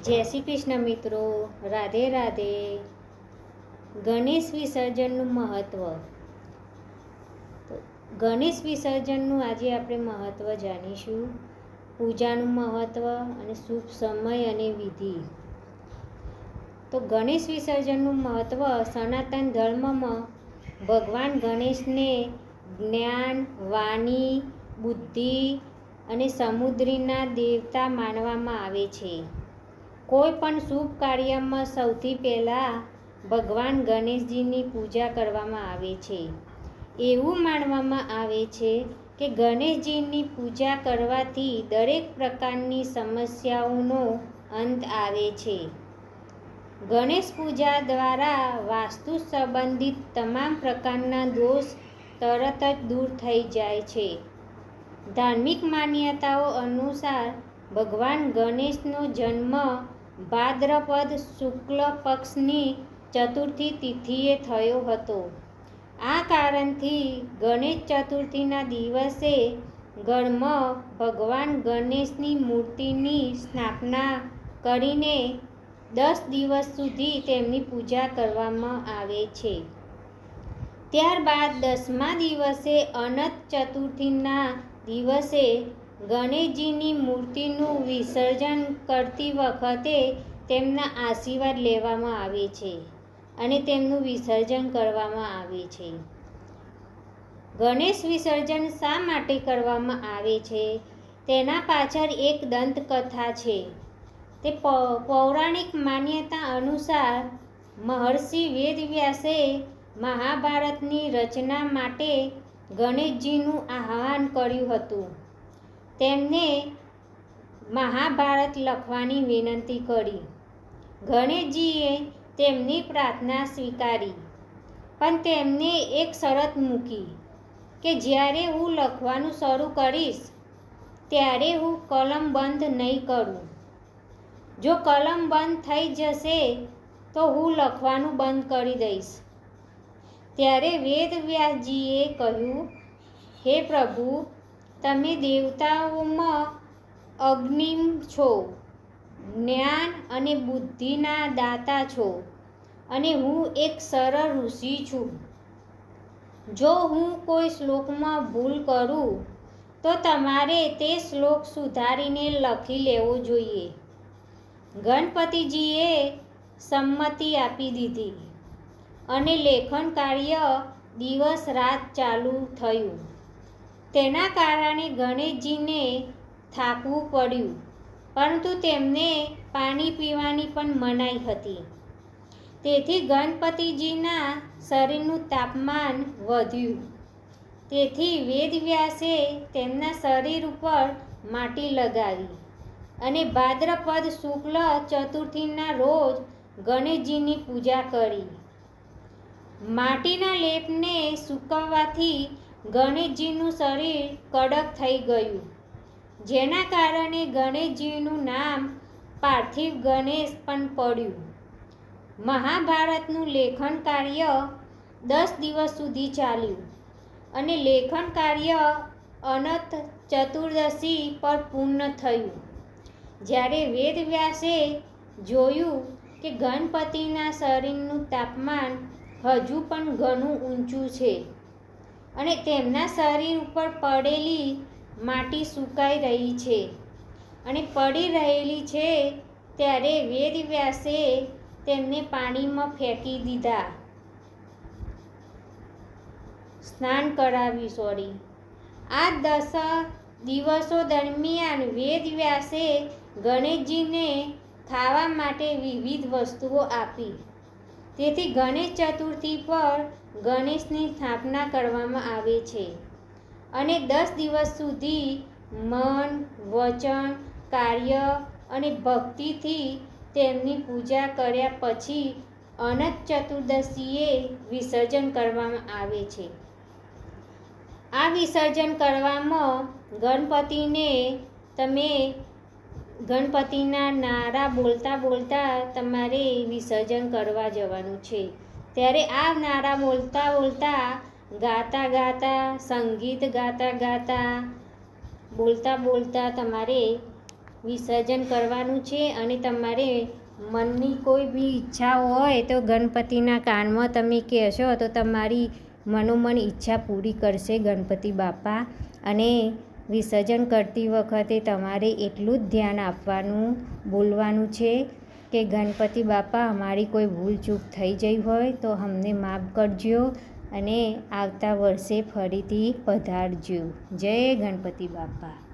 જય શ્રી કૃષ્ણ મિત્રો, રાધે રાધે. ગણેશ વિસર્જનનું મહત્ત્વ. તો ગણેશ વિસર્જનનું આજે આપણે મહત્ત્વ જાણીશું. પૂજાનું મહત્ત્વ અને શુભ સમય અને વિધિ. તો ગણેશ વિસર્જનનું મહત્ત્વ સનાતન ધર્મમાં ભગવાન ગણેશને જ્ઞાન, વાણી, બુદ્ધિ અને સમૃદ્ધિના દેવતા માનવામાં આવે છે. કોઈ પણ શુભ કાર્યમાં સૌથી પહેલાં ભગવાન ગણેશજીની પૂજા કરવામાં આવે છે. એવું માનવામાં આવે છે કે ગણેશજીની પૂજા કરવાથી દરેક પ્રકારની સમસ્યાઓનો અંત આવે છે. ગણેશ પૂજા દ્વારા વાસ્તુ સંબંધિત તમામ પ્રકારના દોષ તરત જ દૂર થઈ જાય છે. ધાર્મિક માન્યતાઓ અનુસાર ભગવાન ગણેશનો જન્મ ભાદ્રપદ શુક્લ પક્ષની ચતુર્થી તિથિએ થયો હતો. આ કારણથી ગણેશ ચતુર્થીના દિવસે ઘરમાં ભગવાન ગણેશની મૂર્તિની સ્થાપના કરીને 10 દિવસ સુધી તેમની પૂજા કરવામાં આવે છે. ત્યારબાદ 10મા દિવસે અનંત ચતુર્થીના દિવસે ગણેશજીની મૂર્તિનું વિસર્જન કરતી વખતે તેમના આશીર્વાદ લેવામાં આવે છે અને તેમનું વિસર્જન કરવામાં આવે છે. ગણેશ વિસર્જન શા માટે કરવામાં આવે છે તેના પાછળ એક દંતકથા છે. તે પૌરાણિક માન્યતા અનુસાર મહર્ષિ વેદવ્યાસે મહાભારતની રચના માટે ગણેશજીનું આહ્વાન કર્યું હતું. તેમને મહાભારત લખવાની વિનંતી કરી. ગણેશજીએ તેમની પ્રાર્થના સ્વીકારી, પણ તેમને એક શરત મૂકી કે જ્યારે હું લખવાનું શરૂ કરીશ ત્યારે હું કલમ બંધ નહીં કરું. જો કલમ બંધ થઈ જશે તો હું લખવાનું બંધ કરી દઈશ. ત્યારે વેદવ્યાસજીએ કહ્યું, હે પ્રભુ, તમે દેવતાઓમાં અગ્નિ છો, જ્ઞાન અને બુદ્ધિના દાતા છો અને હું એક સરળ ઋષિ છું. જો હું કોઈ શ્લોકમાં ભૂલ કરું તો તમારે તે શ્લોક સુધારીને લખી લેવો જોઈએ. ગણપતિજીએ સંમતિ આપી દીધી અને લેખન કાર્ય દિવસ રાત ચાલુ થયું. તેના કારણે ગણેશજીને થાકવું પડ્યું, પરંતુ તેમને પાણી પીવાની પણ મનાઈ હતી. તેથી ગણપતિજીના શરીરનું તાપમાન વધ્યું. તેથી વેદવ્યાસે તેમના શરીર ઉપર માટી લગાવી અને ભાદ્રપદ શુક્લ ચતુર્થીના રોજ ગણેશજીની પૂજા કરી. માટીના લેપને સૂકવવાથી ગણેશજીનું શરીર કડક થઈ ગયું, જેના કારણે ગણેશજીનું નામ પાર્થિવ ગણેશ પણ પડ્યું. મહાભારતનું લેખન કાર્ય 10 દિવસ સુધી ચાલ્યું અને લેખન કાર્ય અનંત ચતુર્દશી પર પૂર્ણ થયું. જ્યારે વેદવ્યાસે જોયું કે ગણપતિના શરીરનું તાપમાન હજુ પણ ઘણું ઊંચું છે અને તેમના શરીર ઉપર પડેલી માટી સુકાઈ રહી છે અને પડી રહેલી છે, ત્યારે વેદવ્યાસે તેમને પાણીમાં ફેંકી દીધા. સ્નાન કરાવ્યું. આ 10 દિવસો દરમિયાન વેદવ્યાસે ગણેશજીને ખાવા માટે વિવિધ વસ્તુઓ આપી. તેથી ગણેશ ચતુર્થી પર ગણેશની સ્થાપના કરવામાં આવે છે અને 10 દિવસ સુધી મન, વચન, કાર્ય અને ભક્તિથી તેમની પૂજા કર્યા પછી અનંત ચતુર્દશીએ વિસર્જન કરવામાં આવે છે. આ વિસર્જન કરવામાં ગણપતિના નારા બોલતા બોલતા તમારે વિસર્જન કરવા જવાનું છે. ત્યારે આ નારા બોલતા બોલતા, ગાતા ગાતા, સંગીત ગાતા ગાતા, બોલતા બોલતા તમારે વિસર્જન કરવાનું છે અને તમારે મનની કોઈ બી ઈચ્છા હોય તો ગણપતિના કાનમાં તમે કહેશો તો તમારી મનોમન ઈચ્છા પૂરી કરશે ગણપતિ બાપા. અને વિસર્જન કરતી વખતે તમારે એટલું જ ધ્યાન આપવાનું, બોલવાનું છે કે ગણપતિ બાપા અમારી કોઈ ભૂલ ચૂક થઈ ગઈ હોય તો અમને માફ કરજો અને આવતા વર્ષે ફરીથી પધારજો. જય ગણપતિ બાપા.